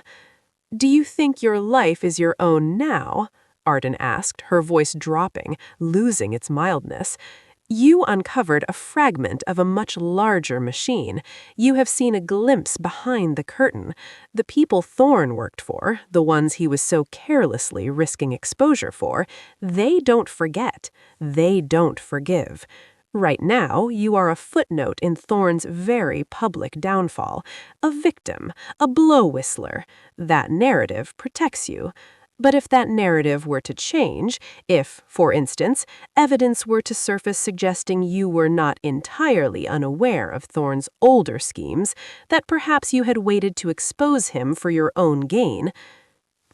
Do you think your life is your own now? Arden asked, her voice dropping, losing its mildness. You uncovered a fragment of a much larger machine. You have seen a glimpse behind the curtain. The people Thorne worked for, the ones he was so carelessly risking exposure for, they don't forget. They don't forgive. Right now, you are a footnote in Thorne's very public downfall, a victim, a blow whistler. That narrative protects you. But if that narrative were to change, if, for instance, evidence were to surface suggesting you were not entirely unaware of Thorne's older schemes, that perhaps you had waited to expose him for your own gain.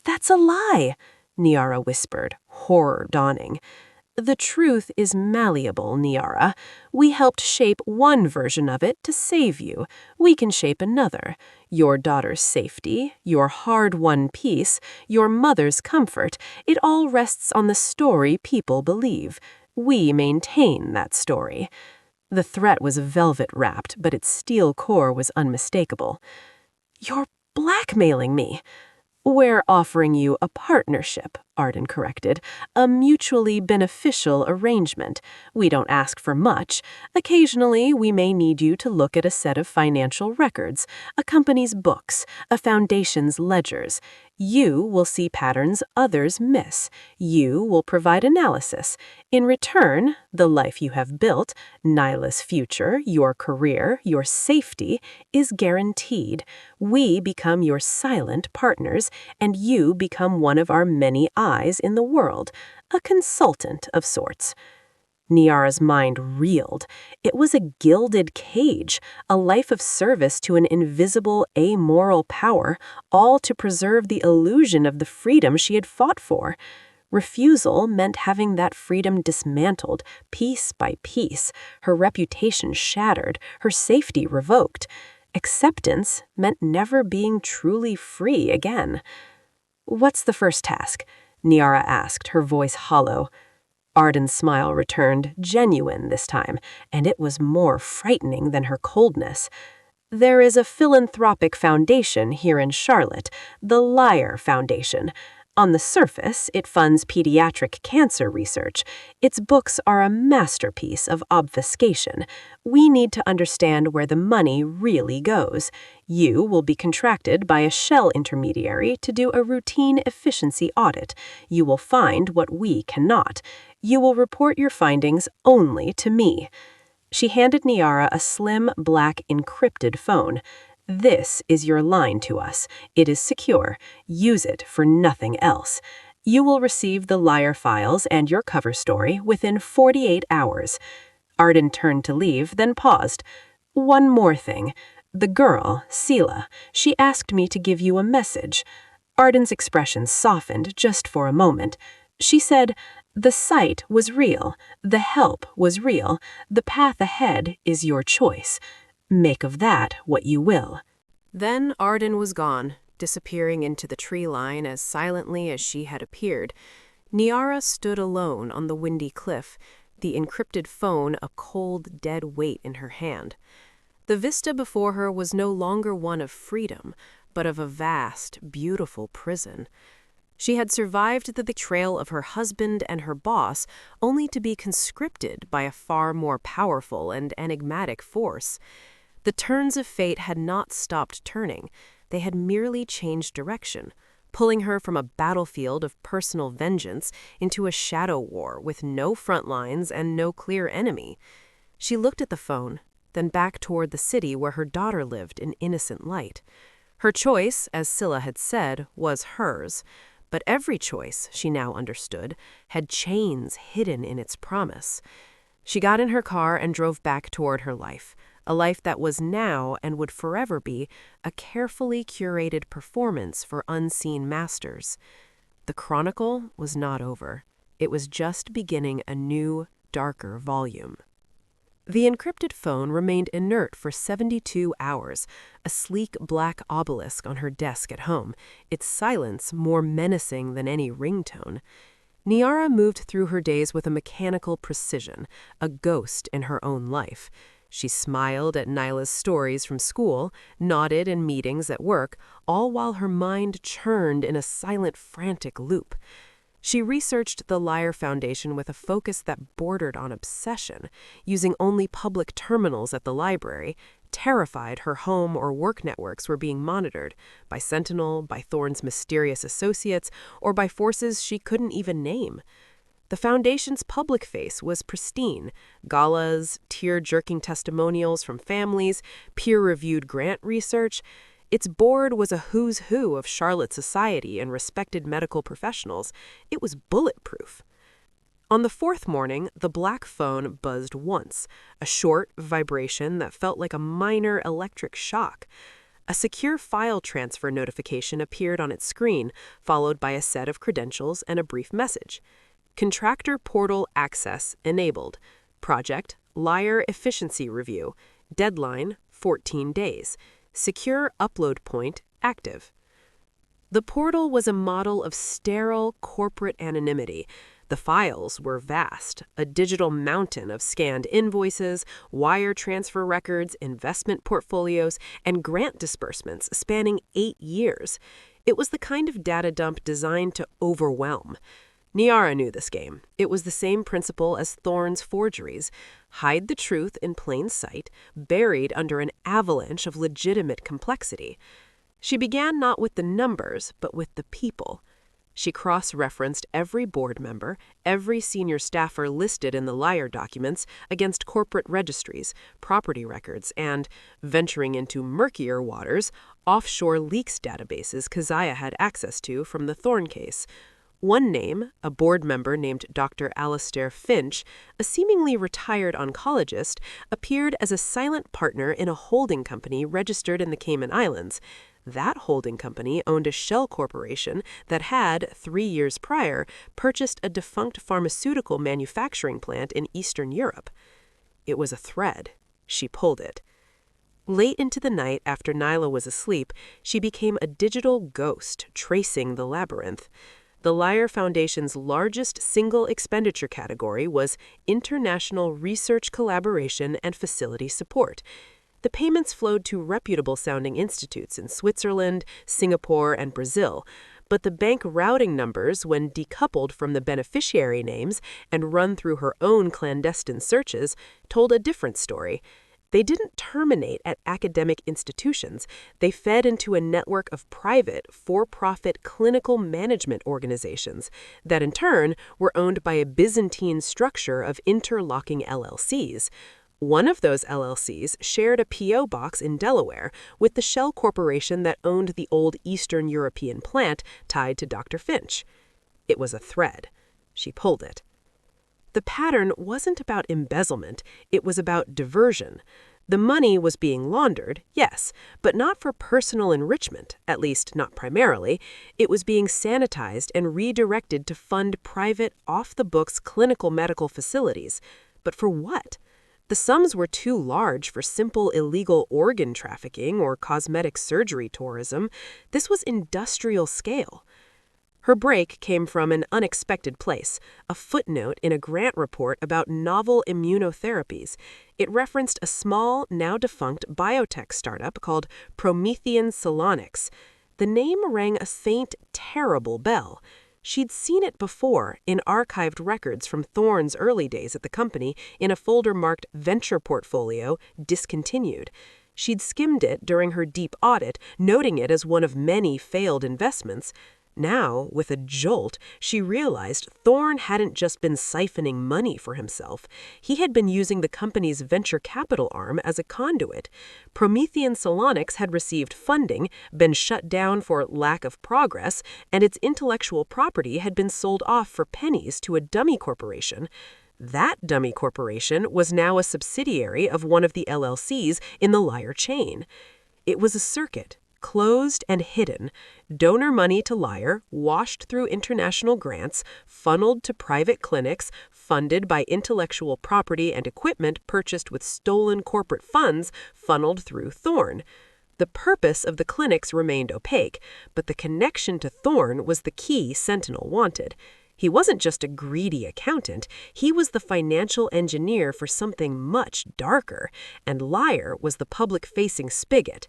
That's a lie, Niara whispered, horror dawning. The truth is malleable, Niara. We helped shape one version of it to save you. We can shape another. Your daughter's safety, your hard-won peace, your mother's comfort, it all rests on the story people believe. We maintain that story. The threat was velvet-wrapped, but its steel core was unmistakable. You're blackmailing me. We're offering you a partnership, Arden corrected, a mutually beneficial arrangement. We don't ask for much. Occasionally, we may need you to look at a set of financial records, a company's books, a foundation's ledgers. You will see patterns others miss. You will provide analysis. In return, the life you have built, Nyla's future, your career, your safety, is guaranteed. We become your silent partners, and you become one of our many eyes in the world, a consultant of sorts. Niara's mind reeled. It was a gilded cage, a life of service to an invisible, amoral power, all to preserve the illusion of the freedom she had fought for. Refusal meant having that freedom dismantled, piece by piece, her reputation shattered, her safety revoked. Acceptance meant never being truly free again. What's the first task? Niara asked, her voice hollow. Arden's smile returned, genuine this time, and it was more frightening than her coldness. There is a philanthropic foundation here in Charlotte, the Liar Foundation. On the surface, it funds pediatric cancer research. Its books are a masterpiece of obfuscation. We need to understand where the money really goes. You will be contracted by a shell intermediary to do a routine efficiency audit. You will find what we cannot. You will report your findings only to me. She handed Niara a slim, black, encrypted phone. This is your line to us. It is secure. Use it for nothing else. You will receive the Liar files and your cover story within 48 hours. Arden turned to leave, then paused. One more thing. The girl, Sela, she asked me to give you a message. Arden's expression softened just for a moment. She said, the site was real. The help was real. The path ahead is your choice. Make of that what you will." Then Arden was gone, disappearing into the tree line as silently as she had appeared. Niara stood alone on the windy cliff, the encrypted phone a cold, dead weight in her hand. The vista before her was no longer one of freedom, but of a vast, beautiful prison. She had survived the betrayal of her husband and her boss, only to be conscripted by a far more powerful and enigmatic force. The turns of fate had not stopped turning. They had merely changed direction, pulling her from a battlefield of personal vengeance into a shadow war with no front lines and no clear enemy. She looked at the phone, then back toward the city where her daughter lived in innocent light. Her choice, as Scylla had said, was hers, but every choice, she now understood, had chains hidden in its promise. She got in her car and drove back toward her life, a life that was now and would forever be a carefully curated performance for unseen masters. The chronicle was not over. It was just beginning a new, darker volume. The encrypted phone remained inert for 72 hours, a sleek black obelisk on her desk at home, its silence more menacing than any ringtone. Niara moved through her days with a mechanical precision, a ghost in her own life. She smiled at Nyla's stories from school, nodded in meetings at work, all while her mind churned in a silent, frantic loop. She researched the Liar Foundation with a focus that bordered on obsession, using only public terminals at the library, terrified her home or work networks were being monitored by Sentinel, by Thorne's mysterious associates, or by forces she couldn't even name. The Foundation's public face was pristine: galas, tear-jerking testimonials from families, peer-reviewed grant research. Its board was a who's who of Charlotte society and respected medical professionals. It was bulletproof. On the fourth morning, the black phone buzzed once, a short vibration that felt like a minor electric shock. A secure file transfer notification appeared on its screen, followed by a set of credentials and a brief message. Contractor portal access enabled. Project Liar Efficiency Review. Deadline 14 days. Secure upload point active. The portal was a model of sterile corporate anonymity. The files were vast, a digital mountain of scanned invoices, wire transfer records, investment portfolios, and grant disbursements spanning 8 years. It was the kind of data dump designed to overwhelm. Niara knew this game. It was the same principle as Thorne's forgeries. Hide the truth in plain sight, buried under an avalanche of legitimate complexity. She began not with the numbers, but with the people. She cross-referenced every board member, every senior staffer listed in the Liar documents against corporate registries, property records, and, venturing into murkier waters, offshore leaks databases Keziah had access to from the Thorne case. One name, a board member named Dr. Alastair Finch, a seemingly retired oncologist, appeared as a silent partner in a holding company registered in the Cayman Islands. That holding company owned a shell corporation that had, 3 years prior, purchased a defunct pharmaceutical manufacturing plant in Eastern Europe. It was a thread. She pulled it. Late into the night, after Nyla was asleep, she became a digital ghost, tracing the labyrinth. The Liar Foundation's largest single expenditure category was international research collaboration and facility support. The payments flowed to reputable-sounding institutes in Switzerland, Singapore, and Brazil, but the bank routing numbers, when decoupled from the beneficiary names and run through her own clandestine searches, told a different story. They didn't terminate at academic institutions. They fed into a network of private, for-profit clinical management organizations that, in turn, were owned by a Byzantine structure of interlocking LLCs. One of those LLCs shared a P.O. box in Delaware with the shell corporation that owned the old Eastern European plant tied to Dr. Finch. It was a thread. She pulled it. The pattern wasn't about embezzlement, it was about diversion. The money was being laundered, yes, but not for personal enrichment, at least not primarily. It was being sanitized and redirected to fund private, off-the-books clinical medical facilities. But for what? The sums were too large for simple illegal organ trafficking or cosmetic surgery tourism. This was industrial scale. Her break came from an unexpected place, a footnote in a grant report about novel immunotherapies. It referenced a small, now-defunct biotech startup called Promethean Salonics. The name rang a faint, terrible bell. She'd seen it before in archived records from Thorne's early days at the company in a folder marked Venture Portfolio, Discontinued. She'd skimmed it during her deep audit, noting it as one of many failed investments. Now, with a jolt, she realized Thorne hadn't just been siphoning money for himself. He had been using the company's venture capital arm as a conduit. Promethean Salonics had received funding, been shut down for lack of progress, and its intellectual property had been sold off for pennies to a dummy corporation. That dummy corporation was now a subsidiary of one of the LLCs in the Liar chain. It was a circuit, closed and hidden. Donor money to Liar, washed through international grants, funneled to private clinics, funded by intellectual property and equipment purchased with stolen corporate funds, funneled through Thorne. The purpose of the clinics remained opaque, but the connection to Thorne was the key Sentinel wanted. He wasn't just a greedy accountant, he was the financial engineer for something much darker, and Liar was the public-facing spigot.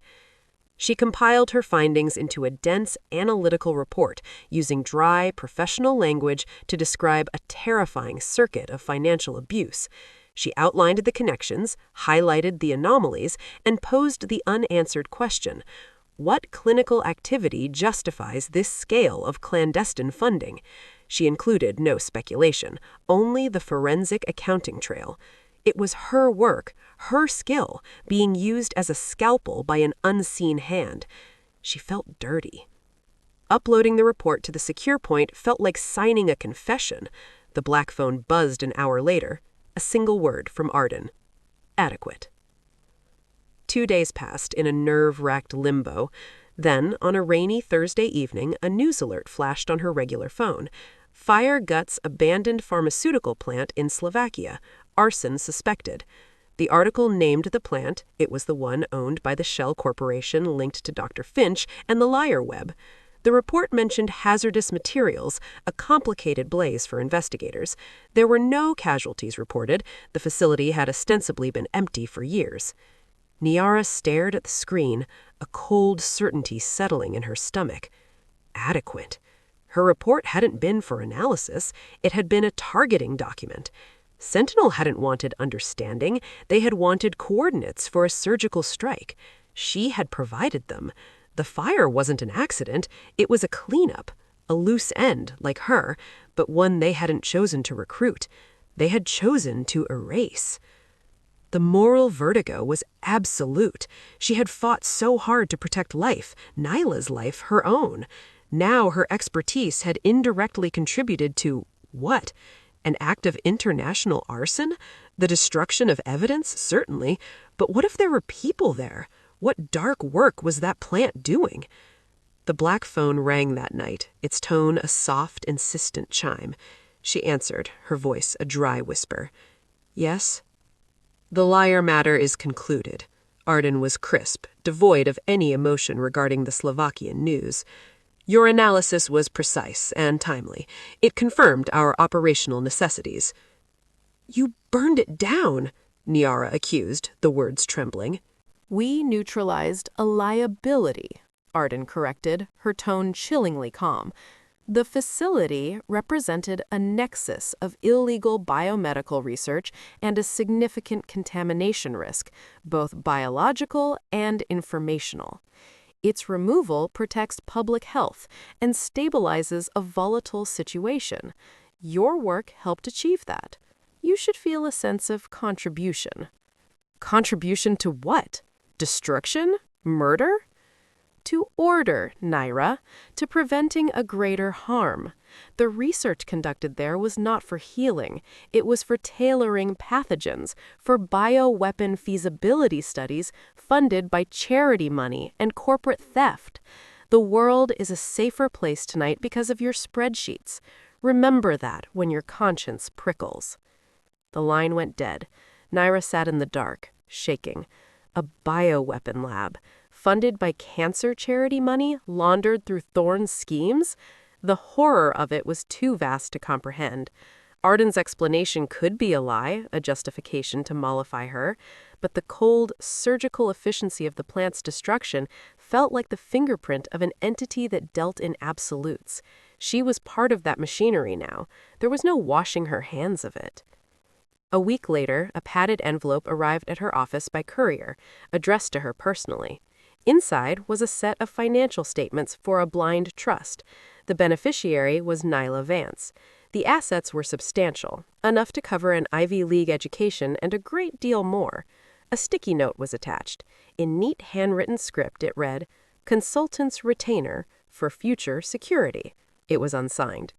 She compiled her findings into a dense, analytical report, using dry, professional language to describe a terrifying circuit of financial abuse. She outlined the connections, highlighted the anomalies, and posed the unanswered question: what clinical activity justifies this scale of clandestine funding? She included no speculation, only the forensic accounting trail. It was her work, her skill, being used as a scalpel by an unseen hand. She felt dirty. Uploading the report to the secure point felt like signing a confession. The black phone buzzed an hour later. A single word from Arden: adequate. 2 days passed in a nerve-wracked limbo. Then, on a rainy Thursday evening, a news alert flashed on her regular phone. Fire guts abandoned pharmaceutical plant in Slovakia. Arson suspected. The article named the plant. It was the one owned by the Shell Corporation linked to Dr. Finch and the Liar Web. The report mentioned hazardous materials, a complicated blaze for investigators. There were no casualties reported. The facility had ostensibly been empty for years. Niara stared at the screen, a cold certainty settling in her stomach. Adequate. Her report hadn't been for analysis. It had been a targeting document. Sentinel hadn't wanted understanding. They had wanted coordinates for a surgical strike. She had provided them. The fire wasn't an accident. It was a cleanup, a loose end, like her, but one they hadn't chosen to recruit. They had chosen to erase. The moral vertigo was absolute. She had fought so hard to protect life, Nyla's life, her own. Now her expertise had indirectly contributed to what? An act of international arson? The destruction of evidence? Certainly. But what if there were people there? What dark work was that plant doing? The black phone rang that night, its tone a soft, insistent chime. She answered, her voice a dry whisper. Yes? The Liar matter is concluded. Arden was crisp, devoid of any emotion regarding the Slovakian news. Your analysis was precise and timely. It confirmed our operational necessities. You burned it down, Niara accused, the words trembling. We neutralized a liability, Arden corrected, her tone chillingly calm. The facility represented a nexus of illegal biomedical research and a significant contamination risk, both biological and informational. Its removal protects public health and stabilizes a volatile situation. Your work helped achieve that. You should feel a sense of contribution. Contribution to what? Destruction? Murder? To order, Naira, to preventing a greater harm. The research conducted there was not for healing. It was for tailoring pathogens, for bioweapon feasibility studies funded by charity money and corporate theft. The world is a safer place tonight because of your spreadsheets. Remember that when your conscience prickles. The line went dead. Naira sat in the dark, shaking. A bioweapon lab, funded by cancer charity money laundered through Thorne's schemes? The horror of it was too vast to comprehend. Arden's explanation could be a lie, a justification to mollify her, but the cold, surgical efficiency of the plant's destruction felt like the fingerprint of an entity that dealt in absolutes. She was part of that machinery now. There was no washing her hands of it. A week later, a padded envelope arrived at her office by courier, addressed to her personally. Inside was a set of financial statements for a blind trust. The beneficiary was Nyla Vance. The assets were substantial, enough to cover an Ivy League education and a great deal more. A sticky note was attached. In neat handwritten script it read, "Consultant's retainer for future security." It was unsigned.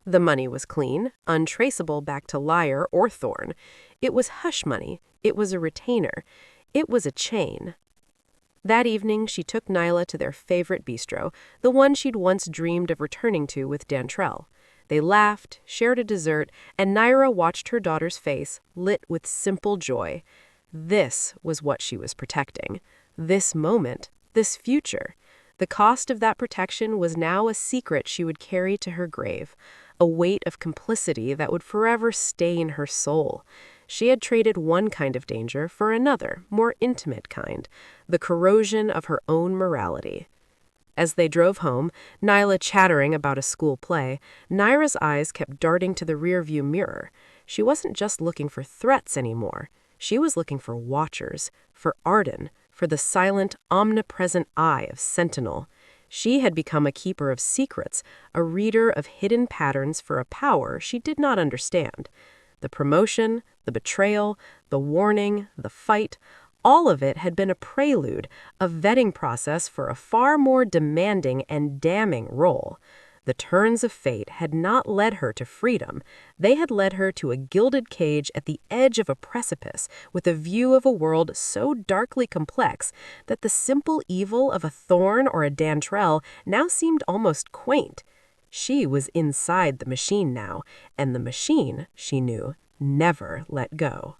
The money was clean, untraceable back to Liar or Thorne. It was hush money. It was a retainer. It was a chain. That evening, she took Nyla to their favorite bistro, the one she'd once dreamed of returning to with Dantrell. They laughed, shared a dessert, and Naira watched her daughter's face, lit with simple joy. This was what she was protecting. This moment, this future. The cost of that protection was now a secret she would carry to her grave, a weight of complicity that would forever stain her soul. She had traded one kind of danger for another, more intimate kind, the corrosion of her own morality. As they drove home, Nyla chattering about a school play, Naira's eyes kept darting to the rearview mirror. She wasn't just looking for threats anymore. She was looking for watchers, for Arden, for the silent, omnipresent eye of Sentinel. She had become a keeper of secrets, a reader of hidden patterns for a power she did not understand. The promotion, the betrayal, the warning, the fight, all of it had been a prelude, a vetting process for a far more demanding and damning role. The turns of fate had not led her to freedom. They had led her to a gilded cage at the edge of a precipice with a view of a world so darkly complex that the simple evil of a Thorne or a Dantrell now seemed almost quaint. She was inside the machine now, and the machine, she knew, never let go.